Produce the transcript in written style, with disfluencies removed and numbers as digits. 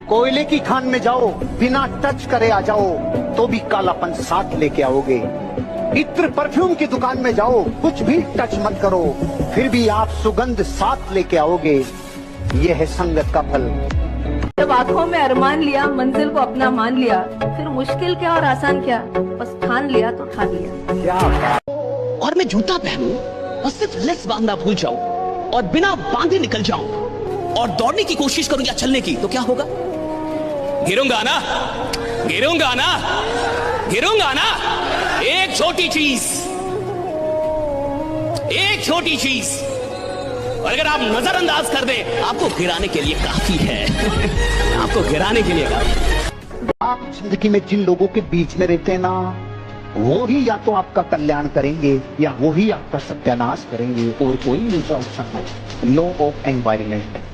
कोयले की खान में जाओ, बिना टच करे आ जाओ, तो भी कालापन साथ लेके आओगे। इत्र परफ्यूम की दुकान में जाओ, कुछ भी टच मत करो, फिर भी आप सुगंध साथ लेके आओगे। ये है संगत का फल। जब आंखों में अरमान लिया, मंजिल को अपना मान लिया, फिर मुश्किल क्या और आसान क्या, बस ठान लिया तो ठान लिया। क्या और मैं जूता पहनूं और सिर्फ लेस बांधना भूल जाऊं और बिना बांधे निकल जाऊं और दौड़ने की कोशिश करूं या चलने की, तो क्या होगा? गिरूंगा ना, गिरूंगा ना, गिरूंगा ना। एक छोटी चीज, एक छोटी चीज, और अगर आप नजरअंदाज कर दें, आपको गिराने के लिए काफी है। आपको गिराने के लिए काफी। आप जिंदगी में जिन लोगों के बीच में रहते हैं ना, वो ही या तो आपका कल्याण करेंगे या वो ही आपका सत्यानाश करेंगे, और कोई दूसरा ऑप्शन नहीं। Law of environment.